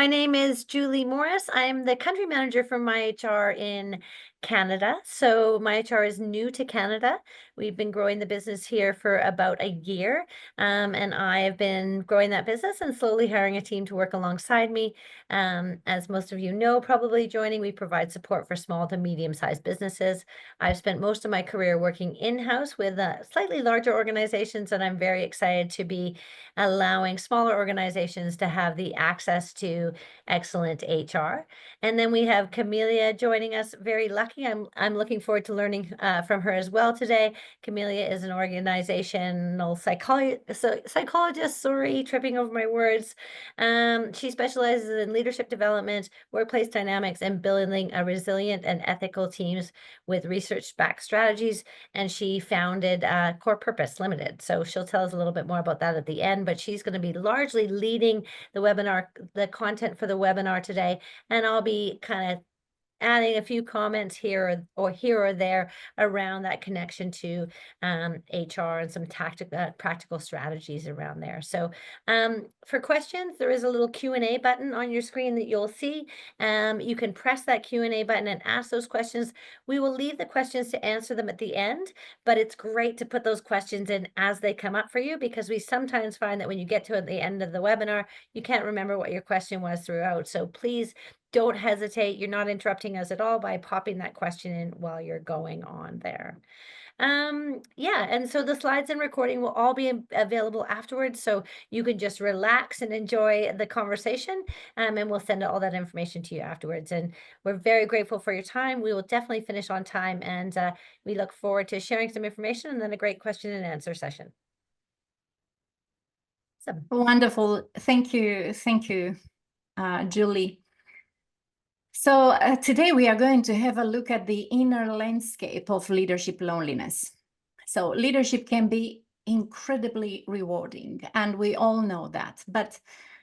My name is Julie Morris. I'm the country manager for MyHR in Canada. So MyHR is new to Canada. We've been growing the business here for about a year, and I have been growing that business and slowly hiring a team to work alongside me. As most of you know, probably joining, we provide support for small to medium-sized businesses. I've spent most of my career working in-house with slightly larger organizations, and I'm very excited to be allowing smaller organizations to have the access to excellent HR. And then we have Camelia joining us, very lucky. I'm looking forward to learning from her as well today. Camelia is an organizational psychologist, sorry, tripping over my words. She specializes in leadership development, workplace dynamics, and building a resilient and ethical teams with research-backed strategies. And she founded Core Purpose Limited. So she'll tell us a little bit more about that at the end, but she's going to be largely leading the webinar, the content for the webinar today. And I'll be kind of adding a few comments here or there around that connection to HR and some practical strategies around there. So for questions, there is a little Q&A button on your screen that you'll see. You can press that Q&A button and ask those questions. We will leave the questions to answer them at the end, but it's great to put those questions in as they come up for you, because we sometimes find that when you get to the end of the webinar, you can't remember what your question was throughout. So please don't hesitate. You're not interrupting us at all by popping that question in while you're going on there. Yeah, and so the slides and recording will all be available afterwards, so you can just relax and enjoy the conversation, and we'll send all that information to you afterwards. And we're very grateful for your time. We will definitely finish on time, and we look forward to sharing some information and then a great question and answer session. So. Wonderful. Thank you, Julie. So today we are going to have a look at the inner landscape of leadership loneliness. So leadership can be incredibly rewarding, and we all know that. But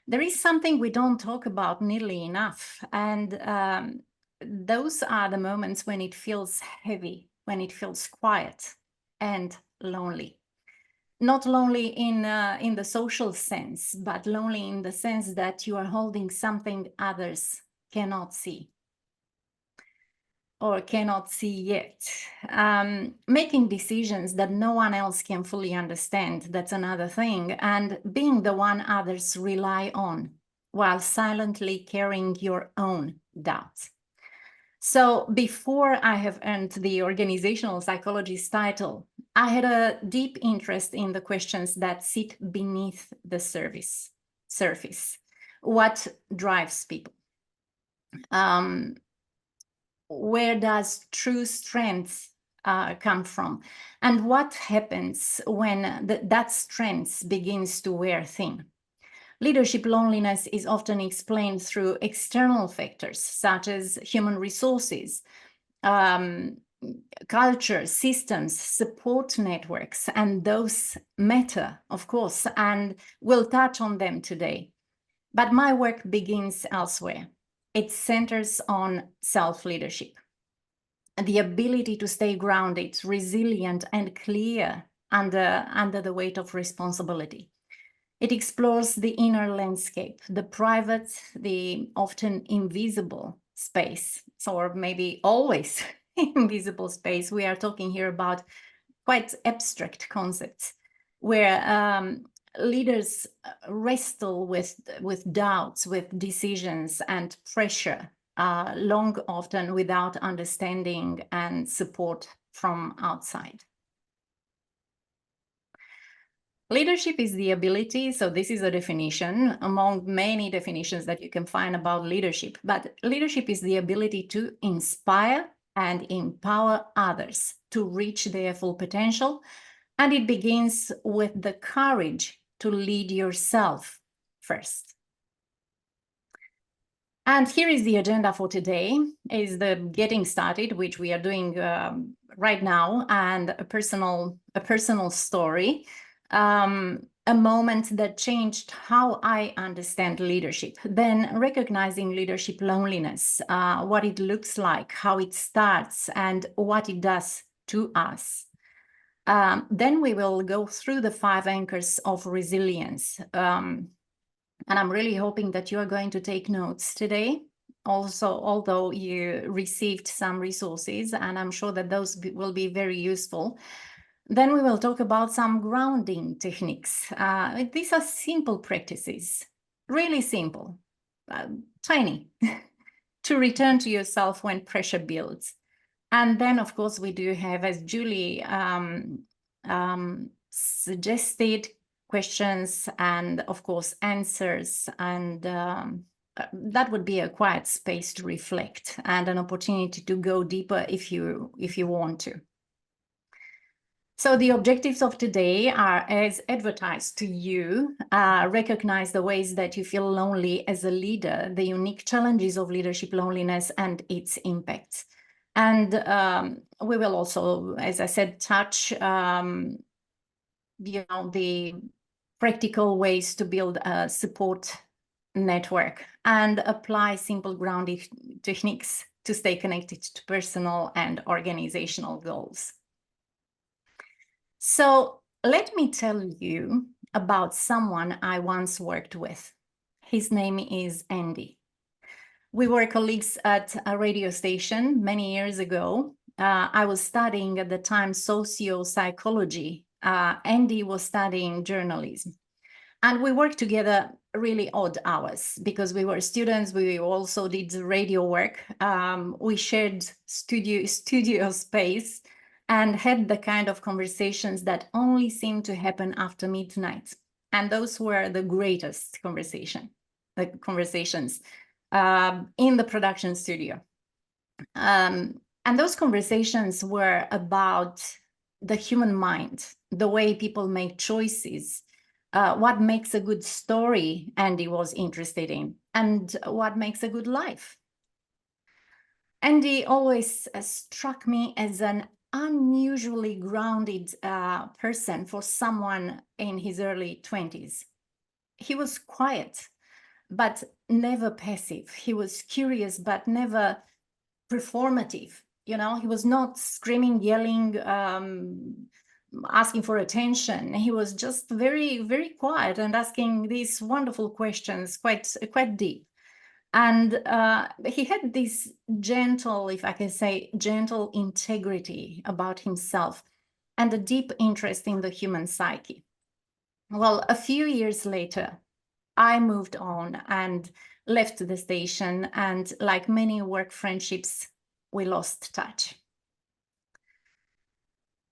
there is something we don't talk about nearly enough, and those are the moments when it feels heavy, when it feels quiet and lonely. Not lonely in the social sense, but lonely in the sense that you are holding something others cannot see or cannot see yet. Making decisions that no one else can fully understand, that's another thing. And being the one others rely on while silently carrying your own doubts. So before I have earned the organizational psychologist title, I had a deep interest in the questions that sit beneath the surface. What drives people? Where does true strength come from? And what happens when that strength begins to wear thin? Leadership loneliness is often explained through external factors such as human resources, culture, systems, support networks, and those matter, of course, and we'll touch on them today. But my work begins elsewhere. It centers on self-leadership, the ability to stay grounded, resilient, and clear under the weight of responsibility. It explores the inner landscape, the private, the often invisible space, or maybe always invisible space. We are talking here about quite abstract concepts where leaders wrestle with doubts, with decisions and pressure, long often without understanding and support from outside. Leadership is the ability, so this is a definition among many definitions that you can find about leadership, but leadership is the ability to inspire and empower others to reach their full potential, and it begins with the courage to lead yourself first. And here is the agenda for today, is the getting started, which we are doing right now, and a personal story. A moment that changed how I understand leadership, then recognizing leadership loneliness, what it looks like, how it starts, and what it does to us. Then we will go through the 5 anchors of resilience, And I'm really hoping that you are going to take notes today. Also, although you received some resources, and I'm sure that those will be very useful. Then we will talk about some grounding techniques. These are simple practices, really simple, tiny, to return to yourself when pressure builds. And then, of course, we do have, as Julie suggested, questions and, of course, answers. And that would be a quiet space to reflect and an opportunity to go deeper if you want to. So the objectives of today are, as advertised to you, recognize the ways that you feel lonely as a leader, the unique challenges of leadership loneliness and its impacts. And we will also, as I said, touch the practical ways to build a support network and apply simple grounding techniques to stay connected to personal and organizational goals. So let me tell you about someone I once worked with. His name is Andy. We were colleagues at a radio station many years ago. I was studying at the time socio-psychology. Andy was studying journalism. And we worked together really odd hours because we were students. We also did radio work. We shared studio space and had the kind of conversations that only seemed to happen after midnight. And those were the greatest conversations in the production studio. And those conversations were about the human mind, the way people make choices, what makes a good story Andy was interested in, and what makes a good life. Andy always struck me as an unusually grounded person for someone in his early 20s. He was quiet, but never passive. He was curious, but never performative. He was not screaming, yelling, asking for attention. He was just very, very quiet and asking these wonderful questions, quite deep. And he had this gentle, if I can say, gentle integrity about himself and a deep interest in the human psyche. Well, a few years later, I moved on and left the station, and like many work friendships, we lost touch.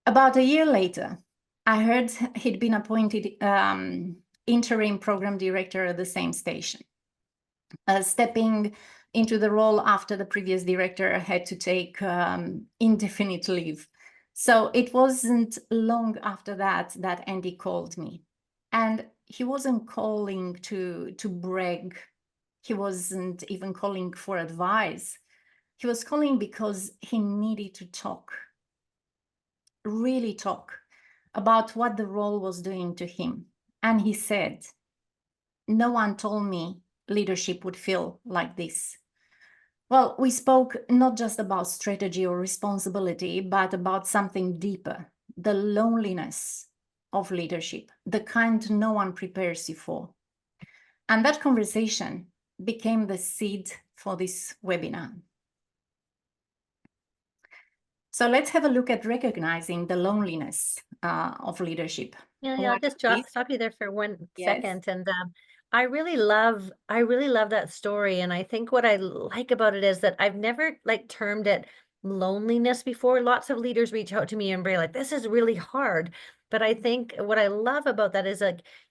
About a year later, I heard he'd been appointed interim program director at the same station, stepping into the role after the previous director had to take indefinite leave. So it wasn't long after that Andy called me. And he wasn't calling to brag. He wasn't even calling for advice. He was calling because he needed to talk, really talk about what the role was doing to him. And he said, "No one told me leadership would feel like this." Well, we spoke not just about strategy or responsibility, but about something deeper, the loneliness of leadership, the kind no one prepares you for. And that conversation became the seed for this webinar. So let's have a look at recognizing the loneliness of leadership. Yeah, I'll What just is- stop you there for one Yes. second. And I really love that story. And I think what I like about it is that I've never termed it loneliness before. Lots of leaders reach out to me and be like, this is really hard. But I think what I love about that is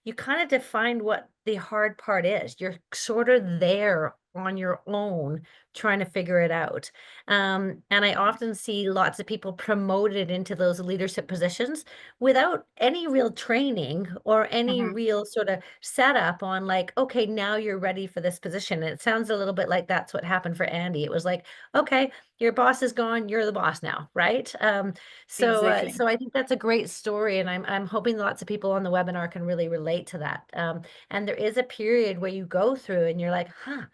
you kind of define what the hard part is. You're sort of there on your own trying to figure it out. And I often see lots of people promoted into those leadership positions without any real training or any real sort of setup on okay, now you're ready for this position. And it sounds a little bit like that's what happened for Andy. It was like, okay, your boss is gone, you're the boss now, right? Exactly. So I think that's a great story, and I'm hoping lots of people on the webinar can really relate to that. And there is a period where you go through and you're like, huh,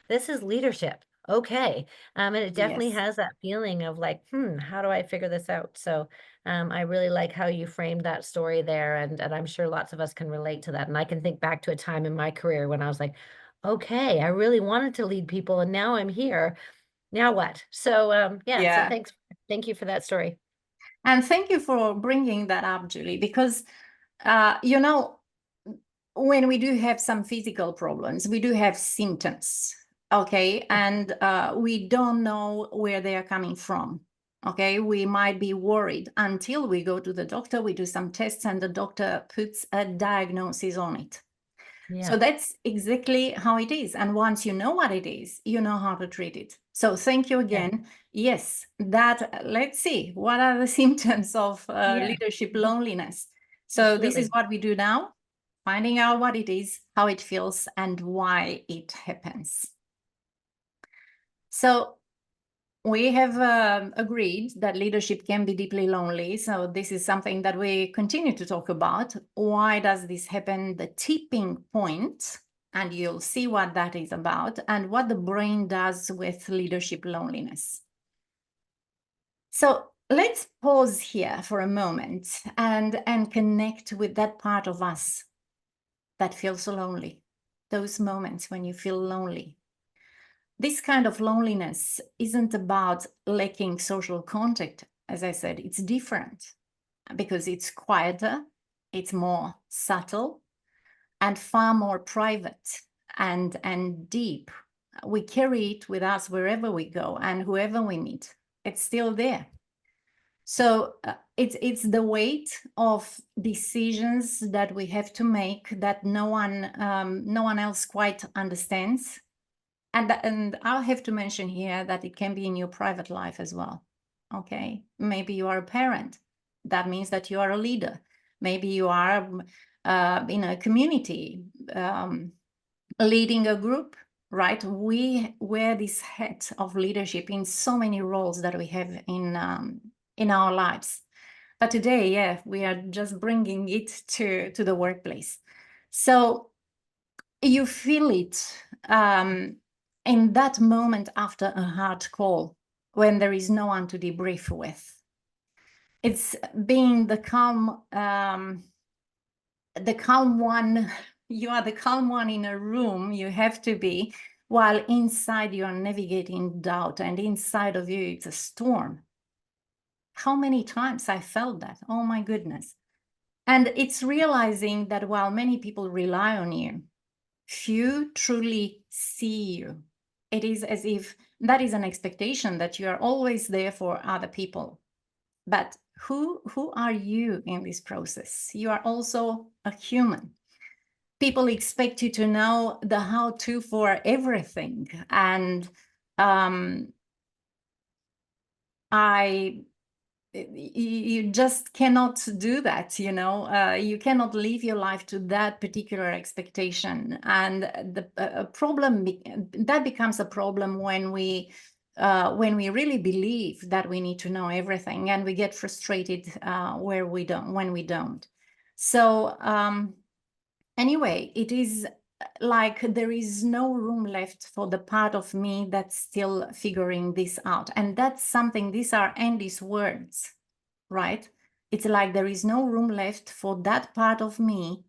this is leadership. okay. And it definitely Yes. has that feeling of like, how do I figure this out? So I really like how you framed that story there, and I'm sure lots of us can relate to that. And I can think back to a time in my career when I was like, okay, I really wanted to lead people, and now I'm here. Now what? So yeah, so Yeah. thank you for that story. And thank you for bringing that up, Julie, because, you know, when we do have some physical problems, we do have symptoms, okay? And we don't know where they are coming from, okay? We might be worried until we go to the doctor, we do some tests, and the doctor puts a diagnosis on it. Yeah. So that's exactly how it is. And once you know what it is, you know how to treat it. So thank you Yeah. again. Yes, that let's see, what are the symptoms of Yeah. leadership Mhm. loneliness? So this is Absolutely. what we do now, finding out what it is, how it feels, and why it happens. So we have agreed that leadership can be deeply lonely. So this is something that we continue to talk about. Why does this happen? The tipping point, and you'll see what that is about, and what the brain does with leadership loneliness. So let's pause here for a moment and connect with that part of us that feels so lonely. Those moments when you feel lonely. This kind of loneliness isn't about lacking social contact. As I said, it's different because it's quieter, it's more subtle, and far more private and deep. We carry it with us wherever we go and whoever we meet. It's still there. So it's the weight of decisions that we have to make that no one else quite understands. And I'll have to mention here that it can be in your private life as well. Okay, maybe you are a parent. That means that you are a leader. Maybe you are in a community, leading a group, right? We wear this hat of leadership in so many roles that we have in our lives. But today, yeah, we are just bringing it to the workplace. So you feel it in that moment after a hard call when there is no one to debrief with. It's being the calm one. You are the calm one in a room. You have to be, while inside you are navigating doubt, and inside of you it's a storm. How many times I felt that? Oh my goodness. And it's realizing that while many people rely on you, few truly see you. It is as if that is an expectation that you are always there for other people. But who are you in this process? You are also a human. People expect you to know the how-to for everything. And I you just cannot do that, you know. You cannot live your life to that particular expectation, and the problem that becomes a problem when we really believe that we need to know everything, and we get frustrated when we don't. So anyway, it is like there is no room left for the part of me that's still figuring this out. And that's something, these are Andy's words, right? It's like there is no room left for that part of me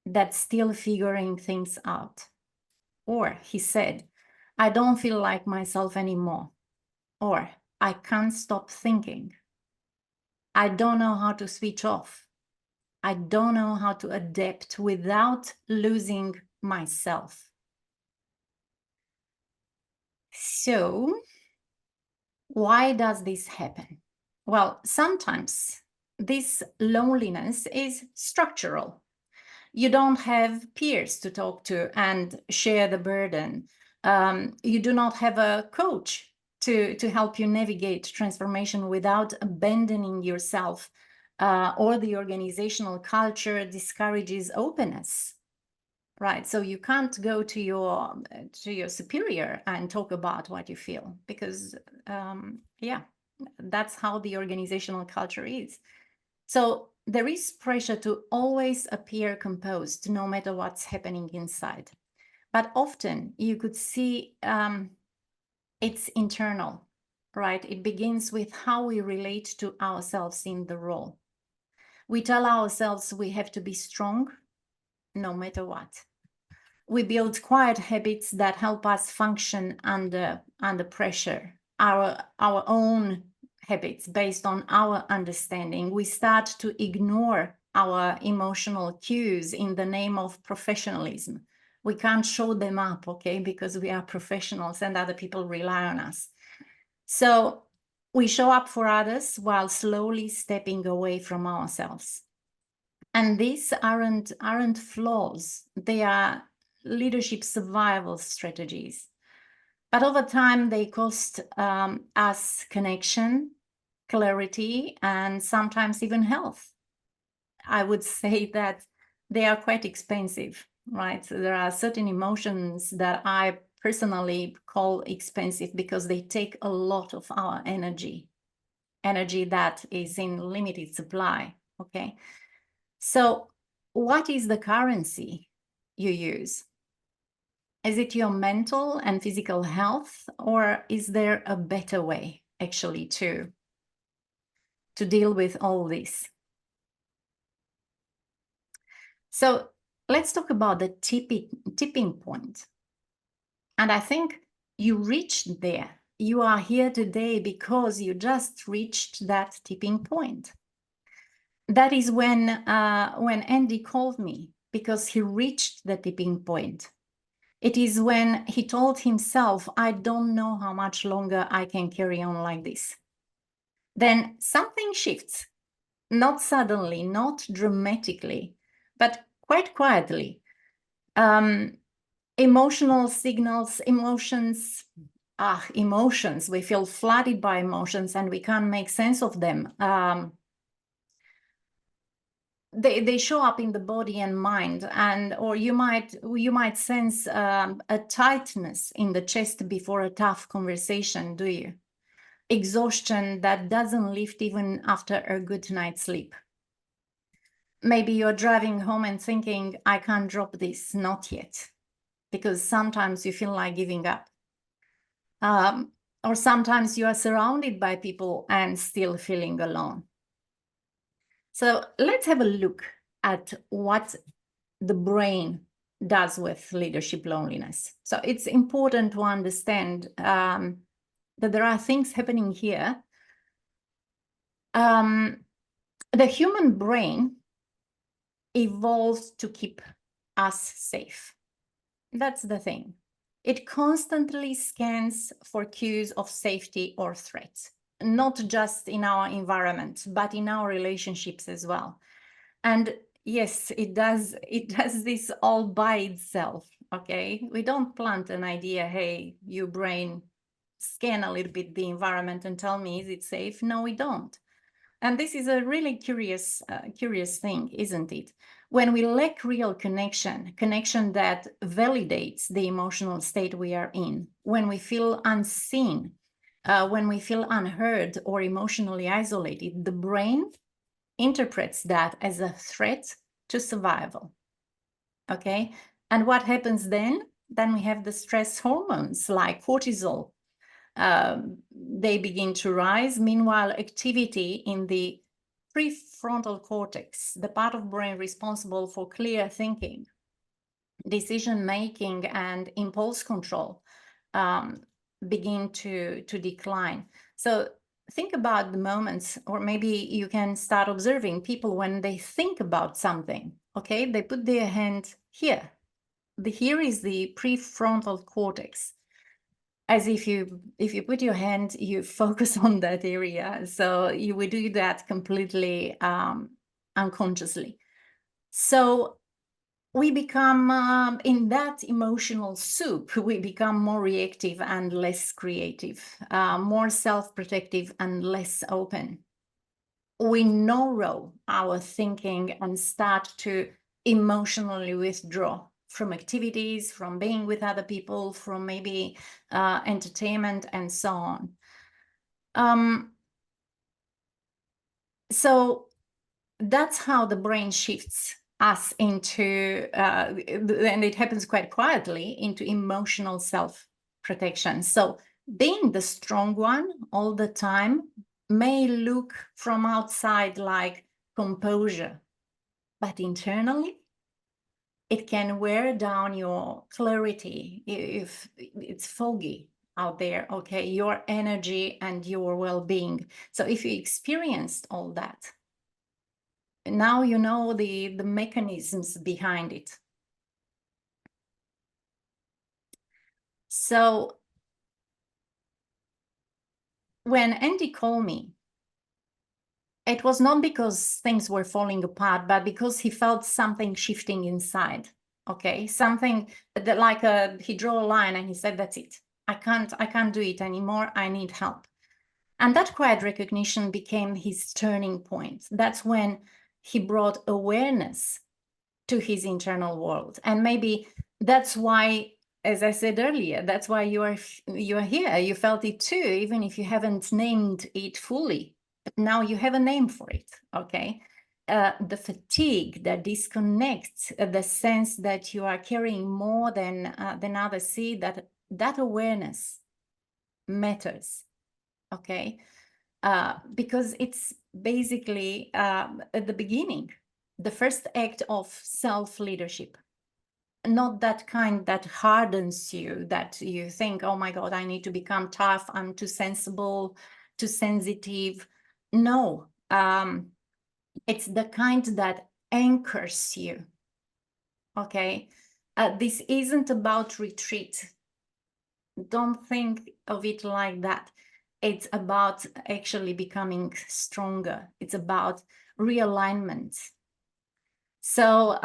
that's still figuring things out. Or he said, I don't feel like myself anymore. Or I can't stop thinking. I don't know how to switch off. I don't know how to adapt without losing myself. So, why does this happen? Well, sometimes this loneliness is structural. You don't have peers to talk to and share the burden. You do not have a coach to help you navigate transformation without abandoning yourself, or the organizational culture discourages openness. Right, so you can't go to your superior and talk about what you feel because, yeah, that's how the organizational culture is. So there is pressure to always appear composed, no matter what's happening inside. But often you could see It's internal, right? It begins with how we relate to ourselves in the role. We tell ourselves we have to be strong no matter what. We build quiet habits that help us function under pressure, our own habits based on our understanding. We start to ignore our emotional cues in the name of professionalism. We can't show them up, okay, because we are professionals and other people rely on us. So we show up for others while slowly stepping away from ourselves. And these aren't flaws. They are leadership survival strategies. But over time, they cost us connection, clarity, and sometimes even health. I would say that they are quite expensive, right? So there are certain emotions that I personally call expensive because they take a lot of our energy that is in limited supply, okay? So what is the currency you use? Is it your mental and physical health, or is there a better way actually to deal with all this? So let's talk about the tipping point. And I think you reached there. You are here today because you just reached that tipping point. That is when Andy called me, because he reached the tipping point. It is when he told himself, I don't know how much longer I can carry on like this. Then something shifts, not suddenly, not dramatically, but quite quietly. Emotional signals, emotions, we feel flooded by emotions and we can't make sense of them. They show up in the body and mind, and or you might sense a tightness in the chest before a tough conversation, do you? Exhaustion that doesn't lift even after a good night's sleep. Maybe you're driving home and thinking, I can't drop this, not yet, because sometimes you feel like giving up. Or sometimes you are surrounded by people and still feeling alone. So let's have a look at what the brain does with leadership loneliness. So it's important to understand that there are things happening here. The human brain evolved to keep us safe. That's the thing. It constantly scans for cues of safety or threats, not just in our environment, but in our relationships as well. And yes, it does this all by itself, okay? We don't plant an idea, hey, you brain, scan a little bit the environment and tell me, is it safe? No, we don't. And this is a really curious thing, isn't it? When we lack real connection that validates the emotional state we are in, when we feel unseen, when we feel unheard or emotionally isolated, the brain interprets that as a threat to survival. Okay. And what happens then? Then we have the stress hormones like cortisol. They begin to rise. Meanwhile, activity in the prefrontal cortex, the part of brain responsible for clear thinking, decision making, and impulse control, begin to decline. So think about the moments, or maybe you can start observing people when they think about something. Okay, they put their hand here. Here is the prefrontal cortex. As if you put your hand, you focus on that area. So you would do that completely unconsciously. So we become, in that emotional soup, we become more reactive and less creative, more self-protective and less open. We narrow our thinking and start to emotionally withdraw from activities, from being with other people, from maybe entertainment and so on. So that's how the brain shifts us into, and it happens quite quietly, into emotional self-protection. So being the strong one all the time may look from outside like composure, but internally it can wear down your clarity if it's foggy out there, okay, your energy and your well-being. So if you experienced all that, now you know the mechanisms behind it. So when Andy called me, it was not because things were falling apart, but because he felt something shifting inside. Okay, something that like he drew a line and he said, "That's it. I can't do it anymore. I need help." And that quiet recognition became his turning point. That's when he brought awareness to his internal world, and maybe that's why, as I said earlier, that's why you are here. You felt it too, even if you haven't named it fully. But now you have a name for it, okay? The fatigue that disconnects, the sense that you are carrying more than others see, that awareness matters, okay? Because it's basically at the beginning, the first act of self-leadership. Not that kind that hardens you, that you think, oh my God, I need to become tough, I'm too sensible, too sensitive. No, it's the kind that anchors you, okay? This isn't about retreat. Don't think of it like that. It's about actually becoming stronger. It's about realignment. So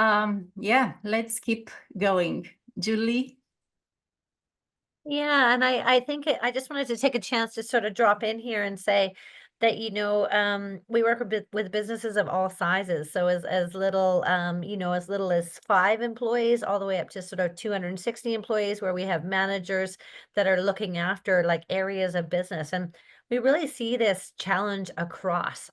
yeah, let's keep going. Julie? Yeah, and I think I just wanted to take a chance to sort of drop in here and say that, we work with businesses of all sizes. So as little, as little as 5 employees, all the way up to sort of 260 employees, where we have managers that are looking after like areas of business. And we really see this challenge across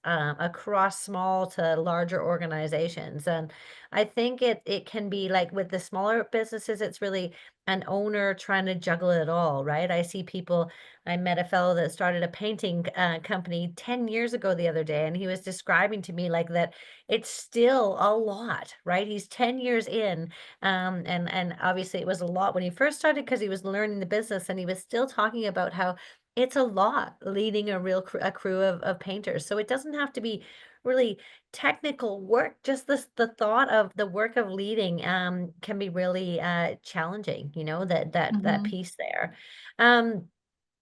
small to larger organizations. And I think it can be like with the smaller businesses, it's really an owner trying to juggle it all, right? I met a fellow that started a painting company 10 years ago the other day, and he was describing to me like that it's still a lot, right? He's 10 years in, and obviously it was a lot when he first started because he was learning the business, and he was still talking about how it's a lot leading a crew of painters. So it doesn't have to be really technical work, just the thought of the work of leading can be really challenging, that Mhm. piece there. Um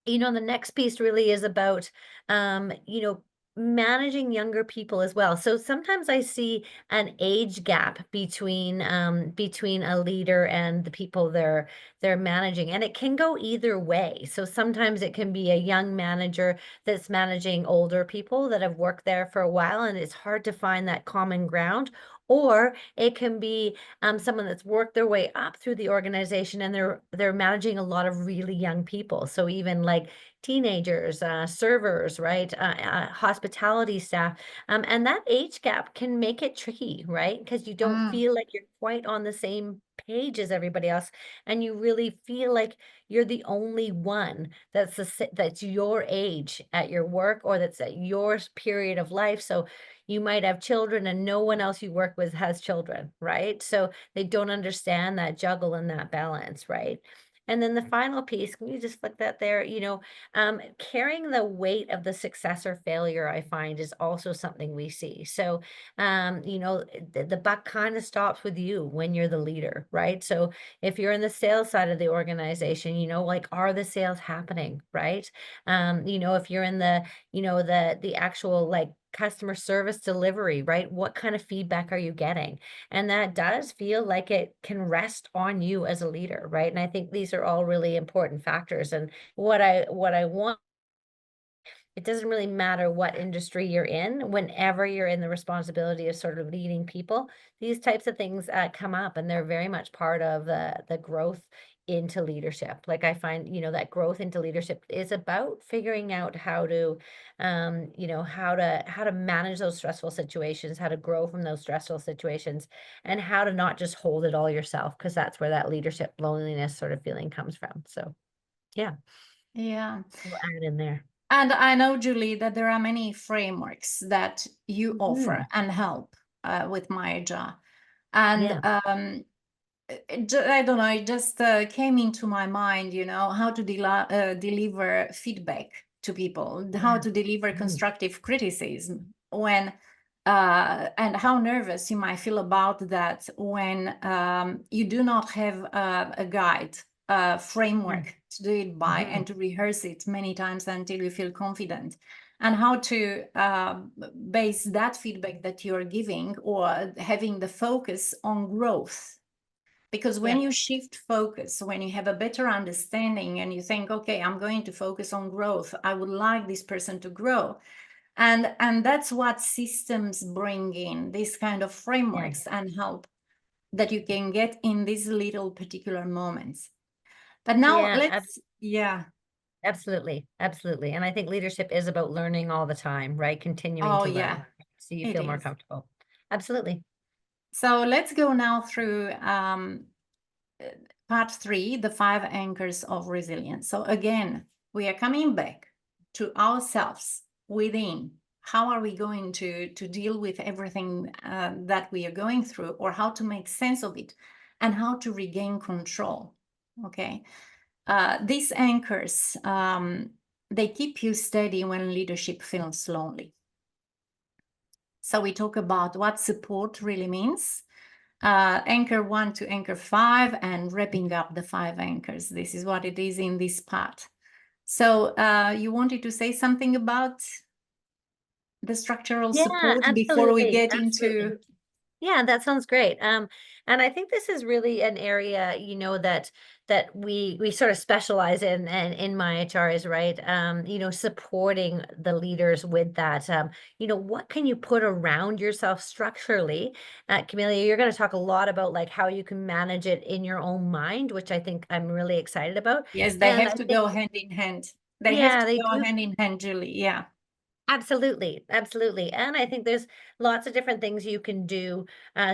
the next piece really is about, managing younger people as well. So sometimes I see an age gap between a leader and the people they're managing, and it can go either way. So sometimes it can be a young manager that's managing older people that have worked there for a while, and it's hard to find that common ground. Or it can be someone that's worked their way up through the organization, and they're managing a lot of really young people. So even like teenagers, servers, right, hospitality staff, and that age gap can make it tricky, right? Because you don't Mm, feel like you're quite on the same page as everybody else, and you really feel like you're the only one that's your age at your work, or that's at your period of life. So you might have children and no one else you work with has children, right? So they don't understand that juggle and that balance, right? And then the final piece, can you just flick that there? Carrying the weight of the success or failure, I find, is also something we see. So, the buck kind of stops with you when you're the leader, right? So if you're in the sales side of the organization, like, are the sales happening, right? If you're in the actual like customer service delivery, right? What kind of feedback are you getting? And that does feel like it can rest on you as a leader, right? And I think these are all really important factors. And what I want, it doesn't really matter what industry you're in, whenever you're in the responsibility of sort of leading people, these types of things come up, and they're very much part of the growth into leadership. Like I find, that growth into leadership is about figuring out how to manage those stressful situations, how to grow from those stressful situations, and how to not just hold it all yourself, because that's where that leadership loneliness sort of feeling comes from. So, yeah. Yeah. we'll add in there. And I know, Julie, that there are many frameworks that you offer Mhm. and help with MyHR. And Yeah, I don't know, it just came into my mind, how to deliver feedback to people, how yeah. to deliver Mhm. constructive criticism when, and how nervous you might feel about that when you do not have a guide, a framework to do it by Mhm. and to rehearse it many times until you feel confident. And how to base that feedback that you're giving or having the focus on growth, because when Yeah, you shift focus, when you have a better understanding and you think, okay, I'm going to focus on growth, I would like this person to grow. And that's what systems bring in, these kind of yeah, frameworks and help that you can get in these little particular moments. But now yeah. yeah. Absolutely, absolutely. And I think leadership is about learning all the time, right? Continuing Oh, to yeah, learn so you it feel more is. comfortable. Absolutely. So let's go now through part 3, the 5 anchors of resilience. So again, we are coming back to ourselves within. How are we going to deal with everything that we are going through, or how to make sense of it, and how to regain control? Okay. These anchors, they keep you steady when leadership feels lonely. So we talk about what support really means, anchor 1 to anchor 5, and wrapping up the 5 anchors. This is what it is in this part. So you wanted to say something about the structural Yeah, support before we absolutely. get Absolutely. into... Yeah, that sounds great. And I think this is really an area, that we sort of specialize in, and in my HR is right. Supporting the leaders with that. What can you put around yourself structurally? Camelia, you're going to talk a lot about like how you can manage it in your own mind, which I think I'm really excited about. Yes, they And have I to think, go hand in hand. They have yeah, to they go do. hand in hand, Julie. Yeah. Absolutely, absolutely. And I think there's lots of different things you can do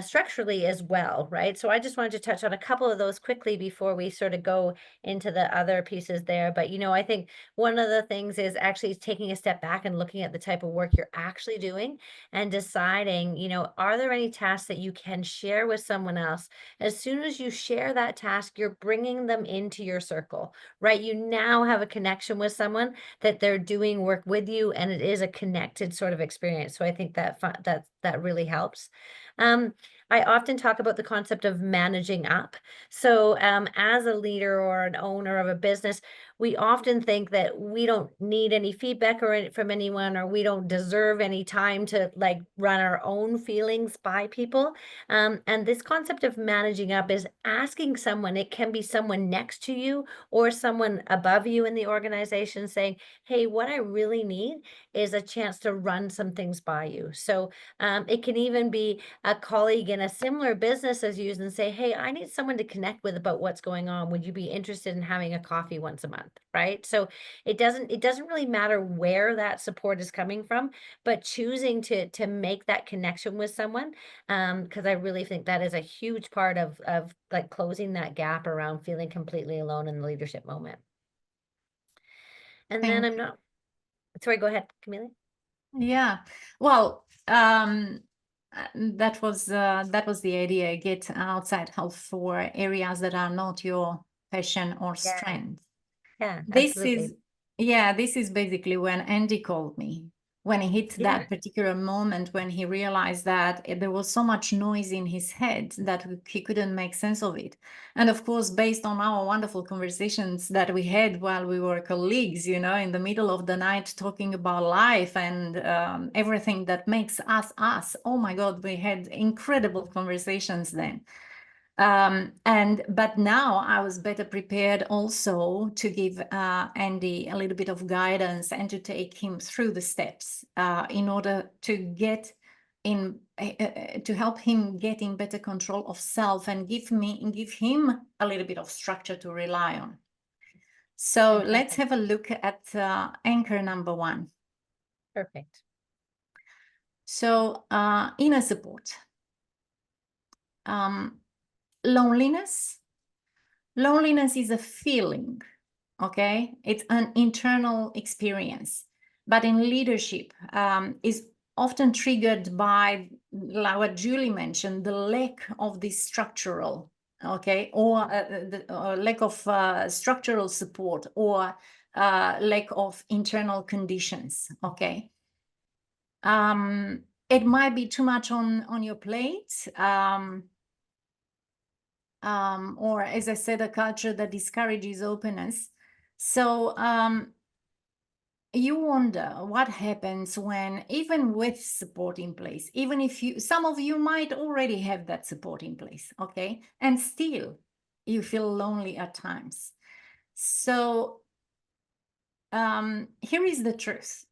structurally as well, right? So I just wanted to touch on a couple of those quickly before we sort of go into the other pieces there. But, I think one of the things is actually taking a step back and looking at the type of work you're actually doing and deciding, are there any tasks that you can share with someone else? As soon as you share that task, you're bringing them into your circle, right? You now have a connection with someone that they're doing work with you, and it is a connected sort of experience. So I think that really helps. Um, I often talk about the concept of managing up. So as a leader or an owner of a business, we often think that we don't need any feedback from anyone, or we don't deserve any time to like run our own feelings by people. And this concept of managing up is asking someone, it can be someone next to you or someone above you in the organization, saying, hey, what I really need is a chance to run some things by you. So it can even be a colleague in a similar business as you and say, hey, I need someone to connect with about what's going on. Would you be interested in having a coffee once a month? Right. So it doesn't really matter where that support is coming from, but choosing to make that connection with someone. Because I really think that is a huge part of like closing that gap around feeling completely alone in the leadership moment. And then Thank I'm not, sorry, go ahead, Camille. Yeah. Well, that was the idea. Get outside help for areas that are not your passion or Yeah, strength. yeah, This absolutely. is, yeah, this is basically when Andy called me, when he hit Yeah, that particular moment when he realized that there was so much noise in his head that he couldn't make sense of it. And of course, based on our wonderful conversations that we had while we were colleagues, in the middle of the night talking about life and everything that makes us us. Oh my God, we had incredible conversations then. But now I was better prepared also to give Andy a little bit of guidance and to take him through the steps in order to get in to help him get in better control of self and give him a little bit of structure to rely on. So let's fantastic. have a look at anchor number 1. Perfect. So inner support. Um, loneliness. Loneliness is a feeling. okay? It's an internal experience. But in leadership, is often triggered by, like what Julie mentioned, the lack of this structural, okay, or the lack of structural support, or lack of internal conditions, okay? It might be too much on your plate, or, as I said, a culture that discourages openness. So you wonder what happens when, even with support in place, even if some of you might already have that support in place, okay, and still you feel lonely at times. So here is the truth.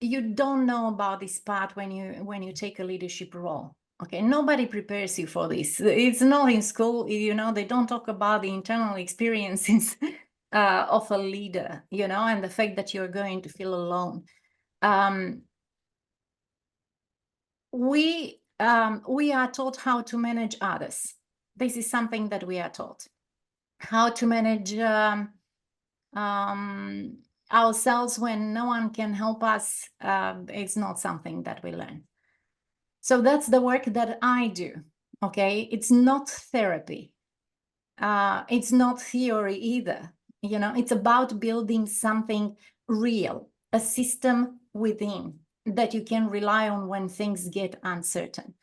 You don't know about this part when you take a leadership role. Okay, nobody prepares you for this. It's not in school, they don't talk about the internal experiences of a leader, and the fact that you're going to feel alone. We are taught how to manage others. This is something that we are taught. How to manage ourselves when no one can help us, it's not something that we learn. So that's the work that I do, okay? It's not therapy. It's not theory either. It's about building something real, a system within that you can rely on when things get uncertain.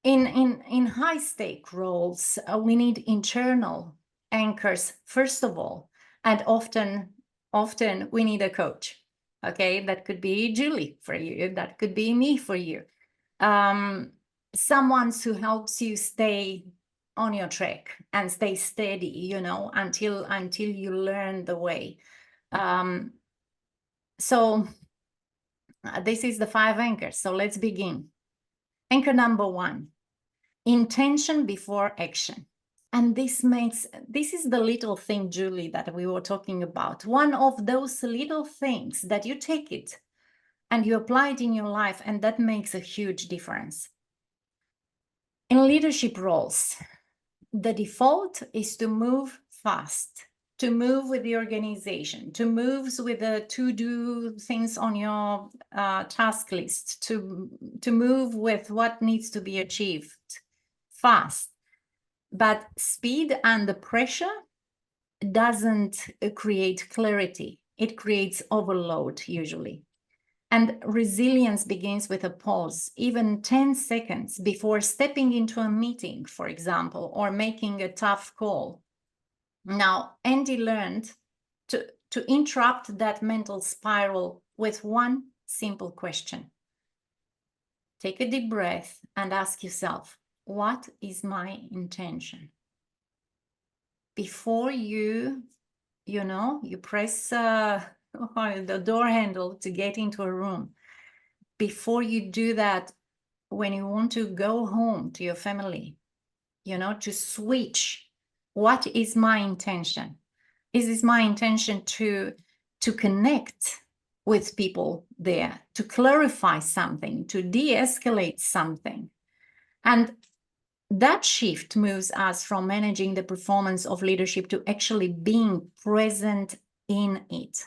In high stake roles, we need internal anchors, first of all, and often we need a coach. Okay, that could be Julie for you, that could be me for you. Someone who helps you stay on your track and stay steady, until you learn the way. So this is the 5 anchors. So let's begin. Anchor number 1, intention before action. And this is the little thing, Julie, that we were talking about. One of those little things that you take it and you apply it in your life, and that makes a huge difference. In leadership roles, the default is to move fast, to move with the organization, to move with the to-do things on your task list, to move with what needs to be achieved fast. But speed under pressure doesn't create clarity. It creates overload usually. And resilience begins with a pause, even 10 seconds before stepping into a meeting, for example, or making a tough call. Now, Andy learned to interrupt that mental spiral with one simple question. Take a deep breath and ask yourself, what is my intention? Before you press the door handle to get into a room, before you do that, when you want to go home to your family, to switch, what is my intention? Is this my intention to connect with people there, to clarify something, to de-escalate something? And that shift moves us from managing the performance of leadership to actually being present in it.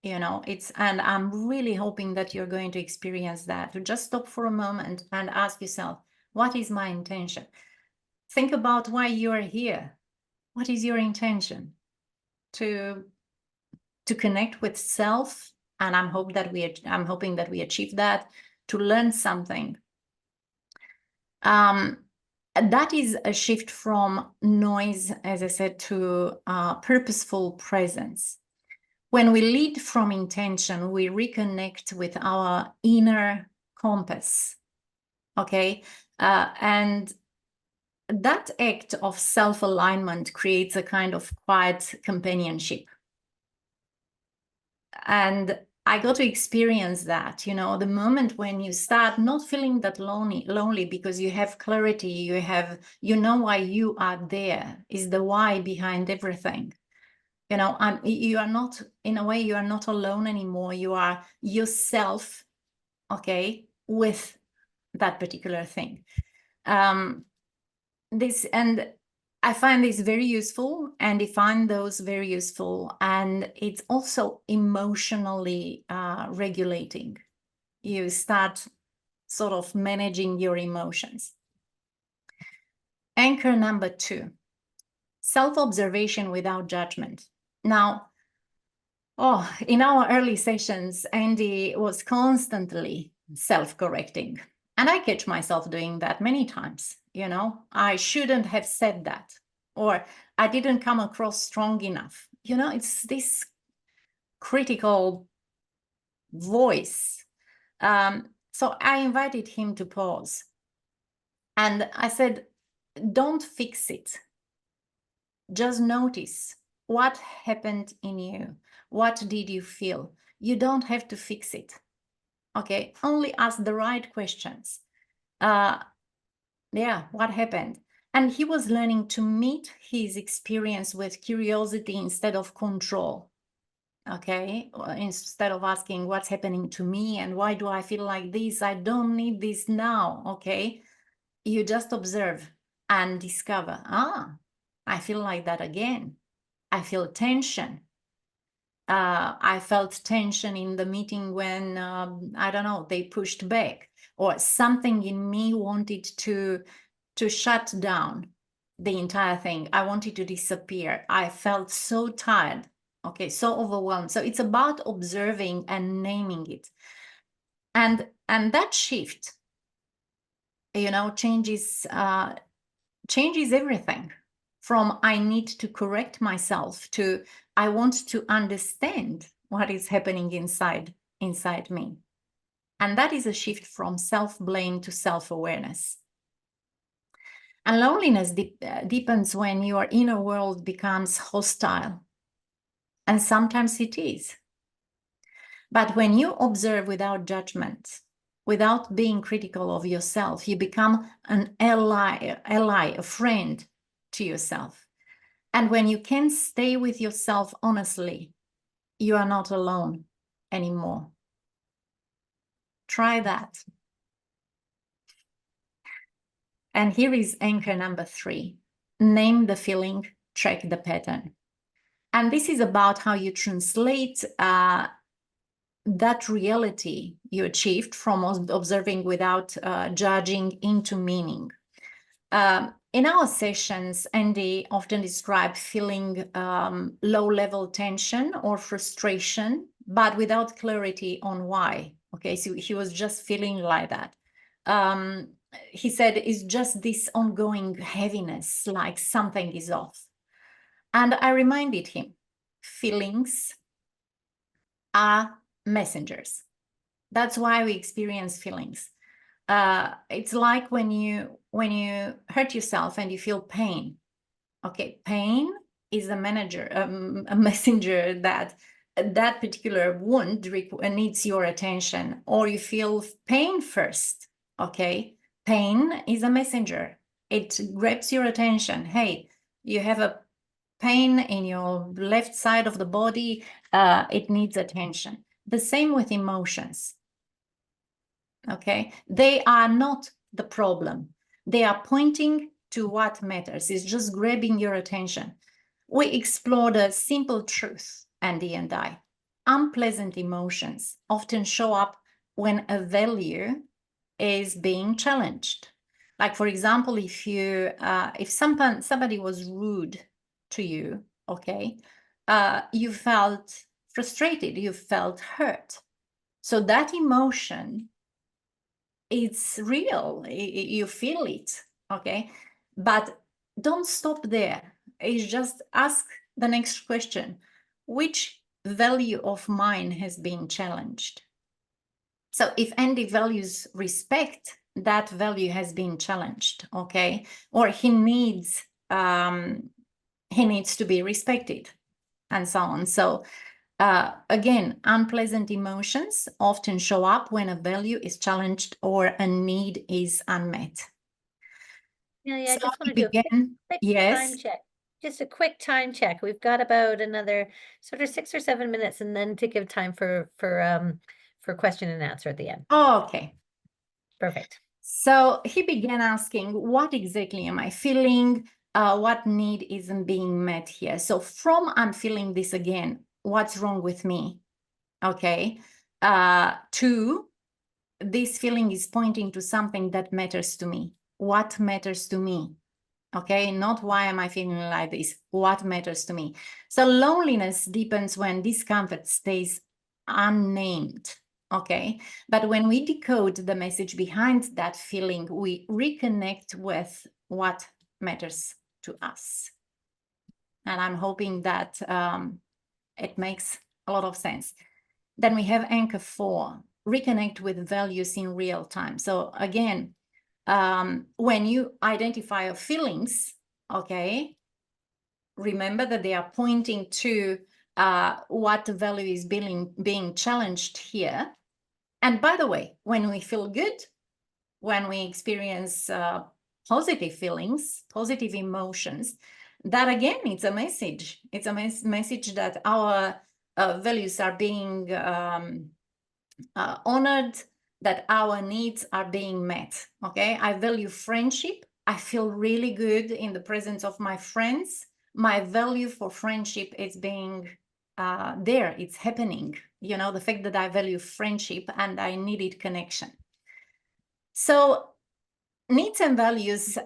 And I'm really hoping that you're going to experience that, to just stop for a moment and ask yourself, what is my intention? Think about why you are here. What is your intention? To connect with self, and I'm hoping that we achieve that, to learn something. That is a shift from noise, as I said, to purposeful presence. When we lead from intention, we reconnect with our inner compass, okay? And that act of self-alignment creates a kind of quiet companionship. And I got to experience that, the moment when you start not feeling that lonely because you have clarity, you know why you are there, is the why behind everything. You are not, in a way, you are not alone anymore. You are yourself, okay, with that particular thing. And I find this very useful, and I find those very useful, and it's also emotionally regulating. You start sort of managing your emotions. Anchor number 2, self-observation without judgment. Now, in our early sessions, Andy was constantly self-correcting, and I catch myself doing that many times. I shouldn't have said that, or I didn't come across strong enough. It's this critical voice. So I invited him to pause, and I said, don't fix it. Just notice what happened in you. What did you feel? You don't have to fix it. Okay, only ask the right questions. What happened? And he was learning to meet his experience with curiosity instead of control. Okay, instead of asking what's happening to me and why do I feel like this? I don't need this now. Okay, you just observe and discover, I feel like that again. I feel tension. I felt tension in the meeting when, I don't know, they pushed back, or something in me wanted to shut down the entire thing. I wanted to disappear. I felt so tired, okay, so overwhelmed. So it's about observing and naming it. And that shift, changes everything. From I need to correct myself to I want to understand what is happening inside me. And that is a shift from self-blame to self-awareness. And loneliness deepens when your inner world becomes hostile. And sometimes it is. But when you observe without judgment, without being critical of yourself, you become an ally, a friend to yourself. And when you can stay with yourself honestly, you are not alone anymore. Try that. And here is anchor number 3. Name the feeling, track the pattern. And this is about how you translate that reality you achieved from observing without judging into meaning. In our sessions, Andy often described feeling low-level tension or frustration, but without clarity on why. Okay, so he was just feeling like that. He said it's just this ongoing heaviness, like something is off. And I reminded him, feelings are messengers. That's why we experience feelings. It's like when you hurt yourself and you feel pain. Okay, pain is a messenger that particular wound needs your attention, or you feel pain first. Okay, pain is a messenger. It grabs your attention. Hey, you have a pain in your left side of the body. It needs attention. The same with emotions. Okay, they are not the problem. They are pointing to what matters. It's just grabbing your attention. We explored a simple truth, Andy and I. Unpleasant emotions often show up when a value is being challenged. Like, for example, if somebody was rude to you, okay, you felt frustrated, you felt hurt. So that emotion, it's real, you feel it, okay? But don't stop there. It's just ask the next question. Which value of mine has been challenged? So if Andy values respect, that value has been challenged, okay? Or he needs to be respected, and so on. So again, unpleasant emotions often show up when a value is challenged or a need is unmet. Yeah, I So just want we to do a quick yes. time check. Just a quick time check. We've got about another sort of 6 or 7 minutes, and then to give time for question and answer at the end. Oh, okay. Perfect. So he began asking, what exactly am I feeling? what need isn't being met here. So from I'm feeling this again, what's wrong with me? Okay. To this feeling is pointing to something that matters to me. What matters to me? Okay, not why am I feeling like this? What matters to me? So loneliness deepens when discomfort stays unnamed. Okay, but when we decode the message behind that feeling, we reconnect with what matters to us. And I'm hoping that it makes a lot of sense. Then we have anchor 4, reconnect with values in real time. So again, when you identify your feelings, okay, remember that they are pointing to what value is being challenged here. And by the way, when we feel good, when we experience positive feelings, positive emotions, that again, it's a message. It's a message that our values are being honored, that our needs are being met. Okay, I value friendship. I feel really good in the presence of my friends. My value for friendship is being there. It's happening. You know, the fact that I value friendship and I needed connection. So needs and values,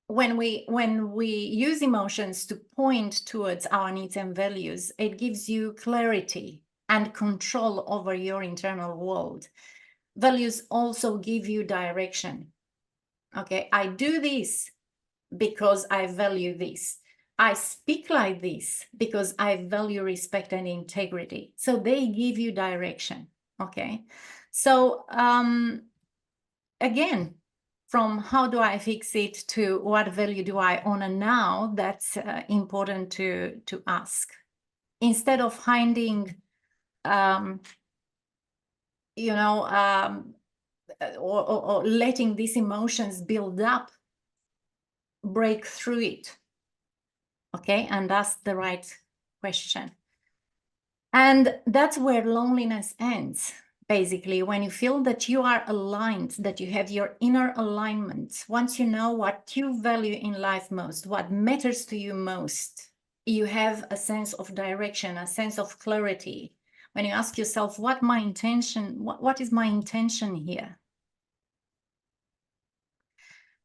when we use emotions to point towards our needs and values, it gives you clarity and control over your internal world. Values also give you direction. Okay, I do this because I value this. I speak like this because I value respect and integrity. So they give you direction. Okay, so again, from how do I fix it to what value do I honor now, that's important to ask. Instead of hiding, you know, or letting these emotions build up, break through it, okay, and ask the right question. And that's where loneliness ends. Basically, when you feel that you are aligned, that you have your inner alignment, once you know what you value in life most, what matters to you most, you have a sense of direction, a sense of clarity. When you ask yourself, what is my intention here?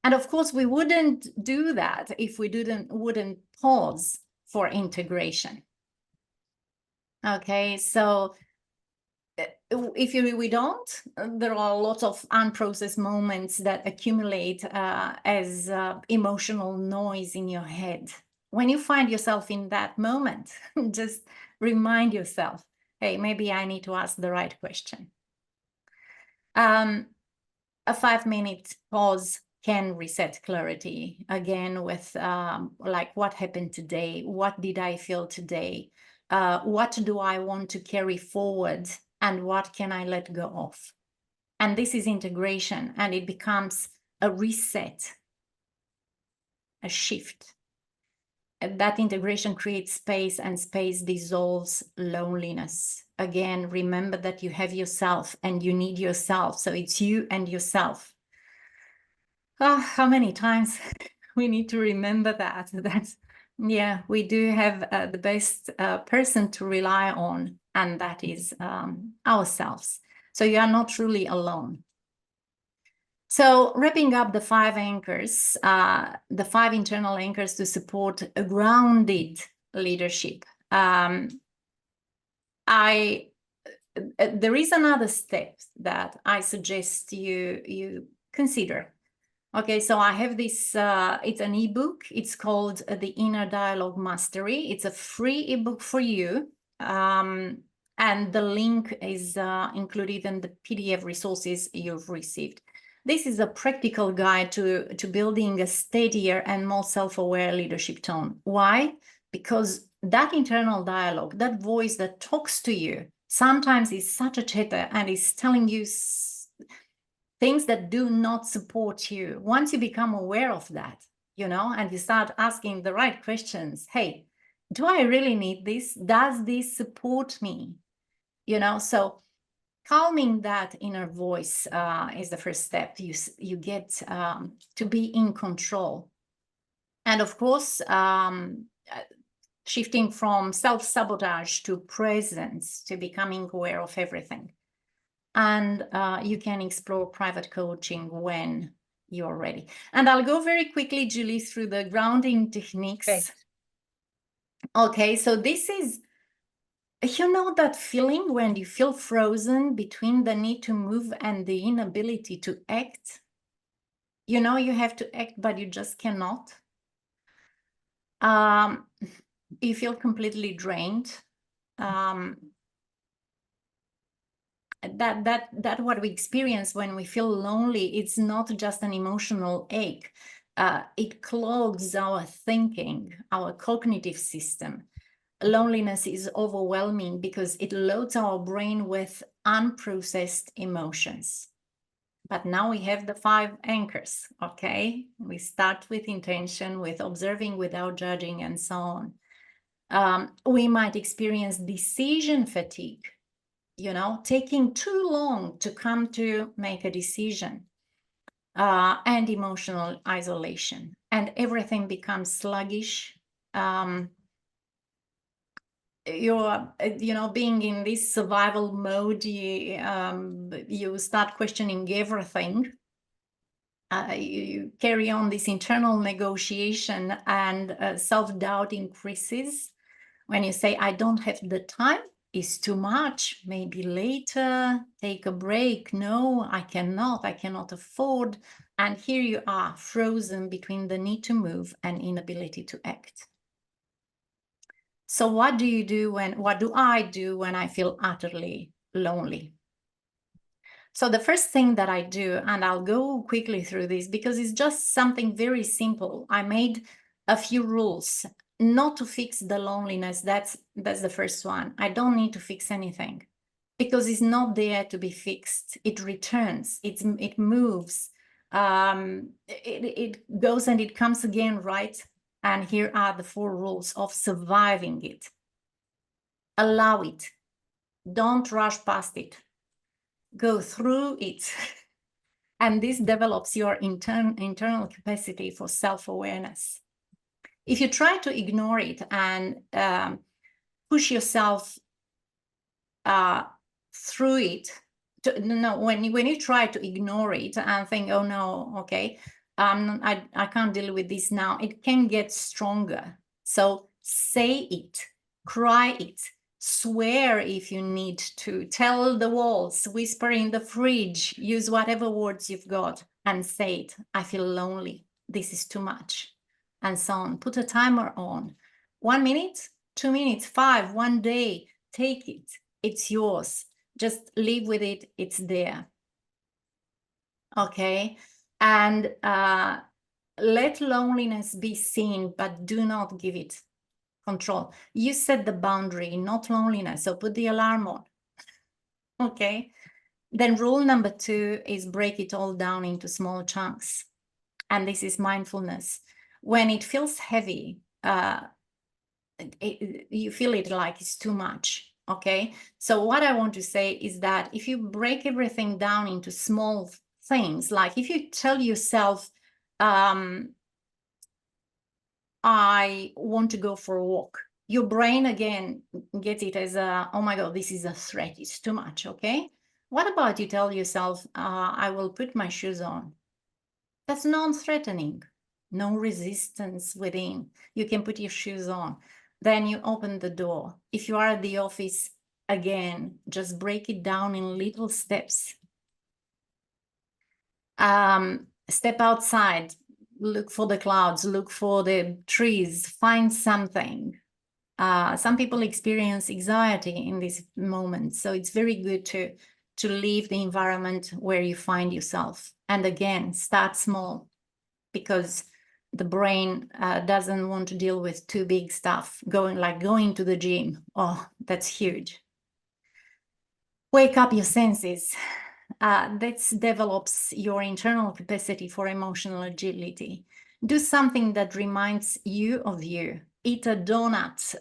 And of course, we wouldn't do that if we wouldn't pause for integration. Okay, so if we don't, there are lots of unprocessed moments that accumulate as emotional noise in your head. When you find yourself in that moment, just remind yourself, hey, maybe I need to ask the right question. A 5-minute pause can reset clarity again with like, what happened today? What did I feel today? What do I want to carry forward? And what can I let go of? And this is integration, and it becomes a reset, a shift. And that integration creates space, and space dissolves loneliness. Again, remember that you have yourself and you need yourself. So it's you and yourself. Oh, how many times we need to remember that. That's, yeah, we do have the best person to rely on, and that is ourselves. So you are not truly alone. So wrapping up the 5 anchors, the 5 internal anchors to support a grounded leadership. There is another step that I suggest you consider. Okay, so I have this, it's an ebook. It's called The Inner Dialogue Mastery. It's a free ebook for you. And the link is included in the PDF resources you've received. This is a practical guide to building a steadier and more self-aware leadership tone. Why? Because that internal dialogue, that voice that talks to you, sometimes is such a chatter and is telling you things that do not support you. Once you become aware of that, you know, and you start asking the right questions, hey, do I really need this? Does this support me? You know, so calming that inner voice is the first step. You get to be in control. And of course, shifting from self-sabotage to presence, to becoming aware of everything. And you can explore private coaching when you're ready. And I'll go very quickly, Julie, through the grounding techniques. Great. Okay, so this is, you know, that feeling when you feel frozen between the need to move and the inability to act? You know you have to act, but you just cannot. You feel completely drained. That what we experience when we feel lonely. It's not just an emotional ache. It clogs our thinking, our cognitive system. Loneliness is overwhelming because it loads our brain with unprocessed emotions. But now we have the 5 anchors, okay? We start with intention, with observing without judging, and so on. We might experience decision fatigue, you know, taking too long to come to make a decision, and emotional isolation. And everything becomes sluggish. You're, you know, being in this survival mode, you start questioning everything. You carry on this internal negotiation, and self-doubt increases. When you say, I don't have the time, it's too much, maybe later, take a break. No, I cannot afford. And here you are, frozen between the need to move and inability to act. So what do I do when I feel utterly lonely? So the first thing that I do, and I'll go quickly through this because it's just something very simple. I made a few rules not to fix the loneliness. That's the first one. I don't need to fix anything because it's not there to be fixed. It returns, it moves, it goes and it comes again, right? And here are the 4 rules of surviving it. Allow it. Don't rush past it. Go through it. And this develops your internal capacity for self-awareness. If you try to ignore it and push yourself through it, when you try to ignore it and think, oh no, okay, I can't deal with this now, it can get stronger. So say it, cry it, swear if you need to, tell the walls, whisper in the fridge, use whatever words you've got and say it. I feel lonely. This is too much. And so on. Put a timer on. 1 minute, 2 minutes, 5, 1 day. Take it. It's yours. Just live with it. It's there. Okay. And let loneliness be seen, but do not give it control. You set the boundary, not loneliness. So put the alarm on. Okay. Then rule number 2 is break it all down into small chunks. And this is mindfulness. When it feels heavy, you feel it like it's too much. Okay. So what I want to say is that if you break everything down into small things, like if you tell yourself, I want to go for a walk, your brain again gets it as a, oh my God, this is a threat. It's too much. Okay. What about you tell yourself, I will put my shoes on? That's non-threatening. No resistance within. You can put your shoes on. Then you open the door. If you are at the office, again, just break it down in little steps. Step outside, look for the clouds, look for the trees, find something. Some people experience anxiety in this moment, so it's very good to leave the environment where you find yourself. And again, start small, because the brain doesn't want to deal with too big stuff, going to the gym. Oh, that's huge. Wake up your senses. That develops your internal capacity for emotional agility. Do something that reminds you of you. Eat a donut.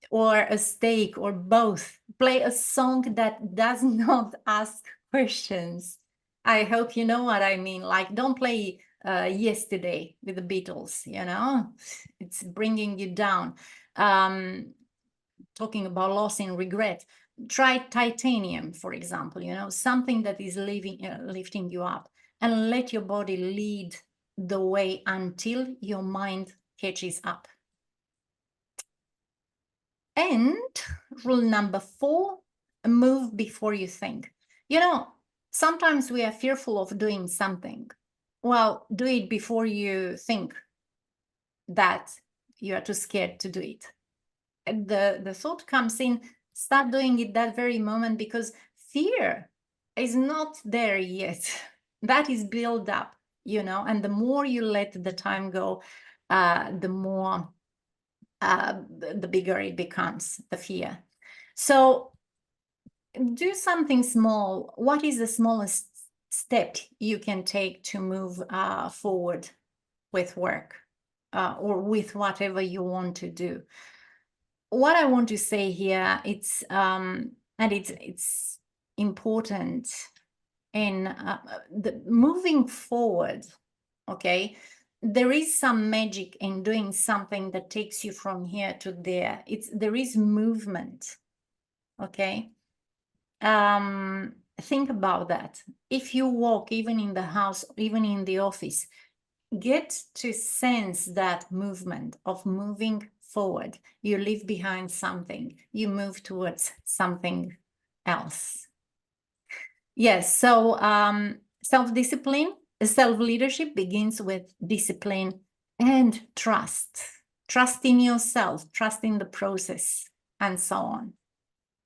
or a steak or both. Play a song that does not ask questions. I hope you know what I mean. Like, don't play Yesterday with the Beatles, you know, it's bringing you down. Talking about loss and regret, try Titanium, for example, you know, something that is lifting you up, and let your body lead the way until your mind catches up. And rule number 4, move before you think. You know, sometimes we are fearful of doing something. Well, do it before you think that you are too scared to do it. And the thought comes in, start doing it that very moment, because fear is not there yet. That is built up, you know, and the more you let the time go, the more the bigger it becomes, the fear. So do something small. What is the smallest step you can take to move forward with work or with whatever you want to do? What I want to say here, it's and it's important in the moving forward. Okay, there is some magic in doing something that takes you from here to there. There is movement. Okay, think about that. If you walk, even in the house, even in the office, get to sense that movement of moving forward. You leave behind something, you move towards something else. Yes, so self-discipline, self-leadership begins with discipline and trust. Trust in yourself, trust in the process, and so on.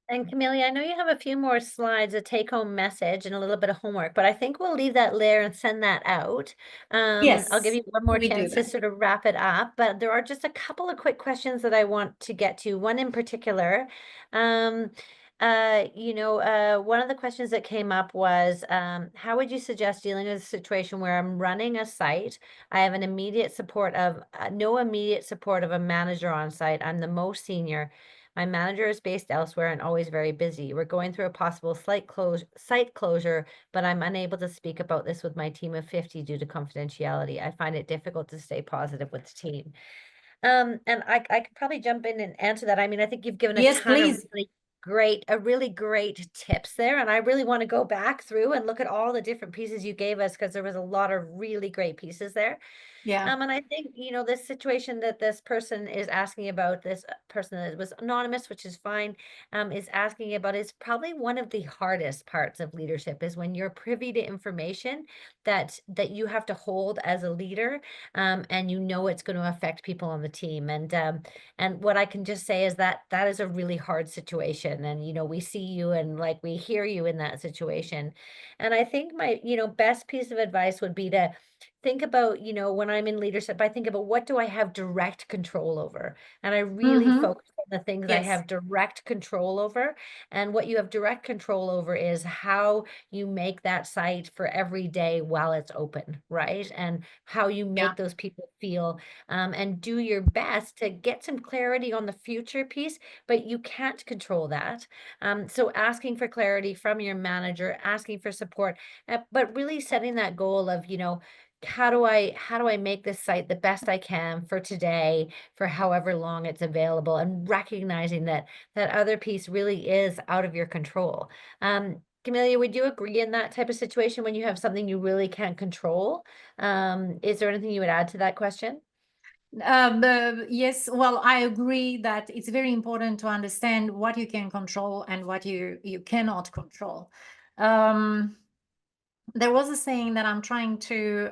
And Camelia, I know you have a few more slides, a take-home message and a little bit of homework, but I think we'll leave that there and send that out. I'll give Yes, you one more we do chance to that. sort of wrap it up, but there are just a couple of quick questions that I want to get to. One in particular, one of the questions that came up was, how would you suggest dealing with a situation where I'm running a site? I have an immediate support of, no immediate support of a manager on site. I'm the most senior. My manager is based elsewhere and always very busy. We're going through a possible site closure, but I'm unable to speak about this with my team of 50 due to confidentiality. I find it difficult to stay positive with the team. And I could probably jump in and answer that. I mean, I think you've given a Yes, ton of please. really great tips there. And I really want to go back through and look at all the different pieces you gave us, because there was a lot of really great pieces there. Yeah, And I think, this situation that this person is asking about, this person that was anonymous, which is fine, is asking about, is probably one of the hardest parts of leadership, is when you're privy to information that you have to hold as a leader, and it's going to affect people on the team. And what I can just say is that that is a really hard situation. And, we see you and like we hear you in that situation. And I think my, best piece of advice would be to think about, when I'm in leadership, I think about, what do I have direct control over? And I really focus on the things I yes, have direct control over. And what you have direct control over is how you make that site for every day while it's open, right? And how you yeah, make those people feel, and do your best to get some clarity on the future piece, but you can't control that. So asking for clarity from your manager, asking for support, but really setting that goal of, how do I make this site the best I can for today, for however long it's available, and recognizing that that other piece really is out of your control. Camelia, would you agree in that type of situation when you have something you really can't control? Is there anything you would add to that question? yes, well, I agree that it's very important to understand what you can control and what you cannot control. There was a saying that I'm trying to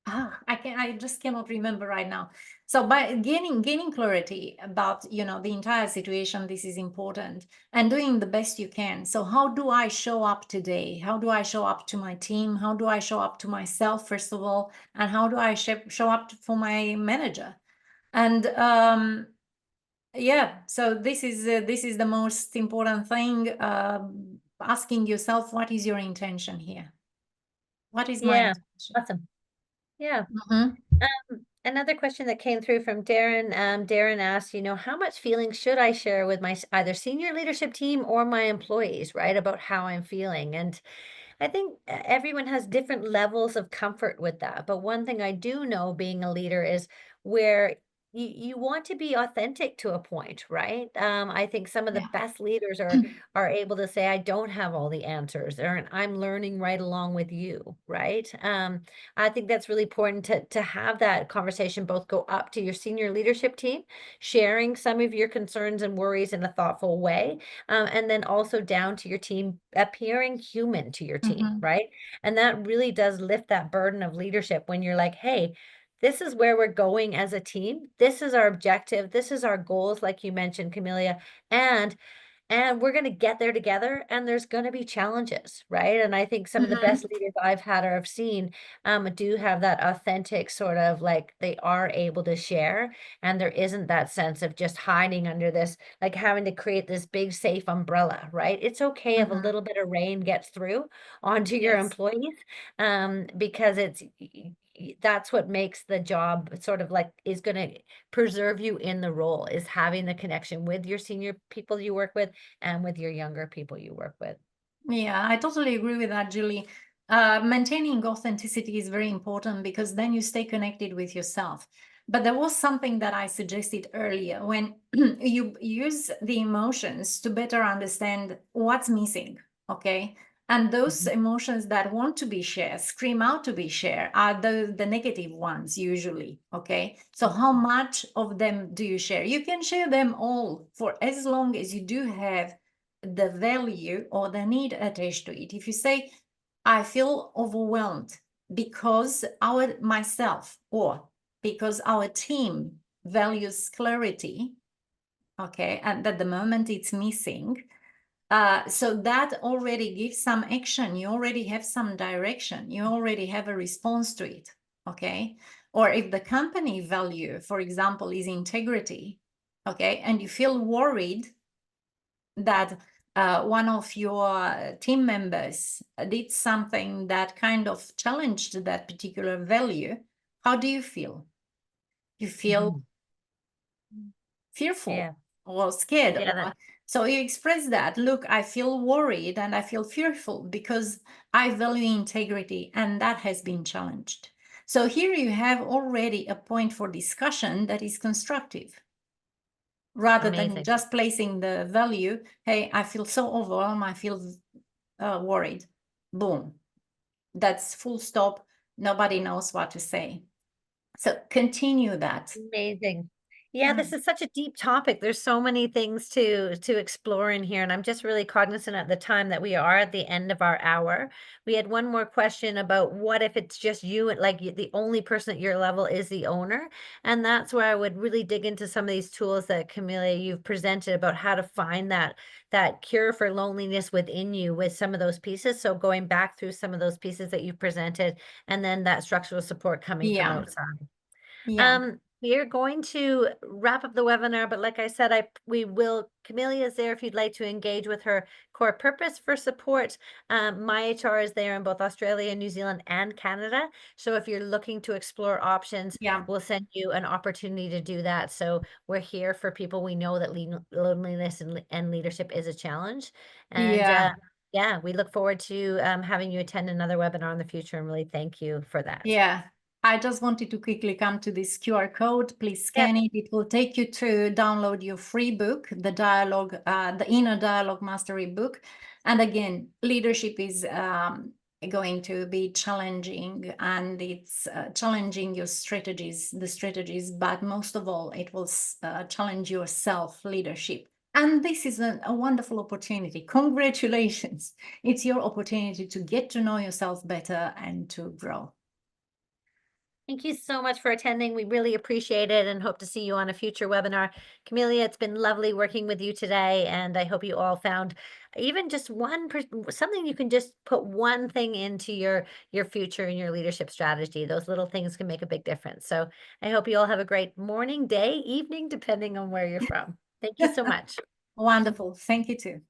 I just cannot remember right now. So by gaining clarity about the entire situation, this is important, and doing the best you can. So how do I show up today? How do I show up to my team? How do I show up to myself, first of all, and how do I show up for my manager? And yeah, so this is the most important thing. Asking yourself, what is your intention here? What is my Yeah, intention? awesome. Yeah. Mhm. Another question that came through from Darren. Darren asked, how much feelings should I share with my either senior leadership team or my employees, right, about how I'm feeling? And I think everyone has different levels of comfort with that. But one thing I do know being a leader is where you want to be authentic to a point, right? I think some of the Yeah. best leaders are able to say, I don't have all the answers, or I'm learning right along with you, right? I think that's really important to have that conversation both go up to your senior leadership team, sharing some of your concerns and worries in a thoughtful way, and then also down to your team, appearing human to your team, Mhm. right? And that really does lift that burden of leadership when you're like, hey, this is where we're going as a team. This is our objective. This is our goals, like you mentioned, Camelia. And we're going to get there together, and there's going to be challenges, right? And I think some of the Mhm. best leaders I've had or have seen do have that authentic sort of like they are able to share, and there isn't that sense of just hiding under this, like having to create this big safe umbrella, right? It's okay if a Mhm. little bit of rain gets through onto your Yes. employees, because that's what makes the job sort of like is going to preserve you in the role, is having the connection with your senior people you work with and with your younger people you work with. Yeah, I totally agree with that, Julie. Maintaining authenticity is very important because then you stay connected with yourself. But there was something that I suggested earlier when you use the emotions to better understand what's missing, okay? And those Mhm. emotions that want to be shared, scream out to be shared, are the negative ones usually, okay? So how Mhm. much of them do you share? You can share them all for as long as you do have the value or the need attached to it. If you say, I feel overwhelmed because our myself or because our team values clarity, okay, and at the moment it's missing. So that already gives some action. You already have some direction. You already have a response to it, okay? Or if the company value, for example, is integrity, okay, and you feel worried that one of your team members did something that kind of challenged that particular value, how do you feel? You feel Mhm. fearful Yeah. or scared, Yeah, or so you express that, look, I feel worried and I feel fearful because I value integrity and that has been challenged. So here you have already a point for discussion that is constructive rather than amazing. just placing the value, hey, I feel so overwhelmed, I feel worried. Boom. That's full stop. Nobody knows what to say. So continue that. Amazing. Yeah, this Mm. is such a deep topic. There's so many things to explore in here, and I'm just really cognizant at the time that we are at the end of our hour. We had one more question about what if it's just you and like the only person at your level is the owner, and that's where I would really dig into some of these tools that Camelia you've presented about how to find that cure for loneliness within you with some of those pieces. So going back through some of those pieces that you've presented, and then that structural support coming from Yeah. outside. Yeah. We are going to wrap up the webinar, but like I said, we will, Camelia is there if you'd like to engage with her core purpose for support. MyHR is there in both Australia, New Zealand, and Canada. So if you're looking to explore options, Yeah. we'll send you an opportunity to do that. So we're here for people. We know that loneliness and leadership is a challenge. And Yeah. yeah, we look forward to having you attend another webinar in the future and really thank you for that. Yeah. I just wanted to quickly come to this QR code. Please Yep. scan it. It will take you to download your free book, the Inner Dialogue Mastery book. And again, leadership is going to be challenging, and it's challenging your the strategies, but most of all, it will challenge your self-leadership. And this is a wonderful opportunity. Congratulations. It's your opportunity to get to know yourself better and to grow. Thank you so much for attending. We really appreciate it and hope to see you on a future webinar. Camelia, it's been lovely working with you today, and I hope you all found even just something you can just put one thing into your future and your leadership strategy. Those little things can make a big difference. So I hope you all have a great morning, day, evening, depending on where you're from. Thank you so much. Wonderful. Thank you too.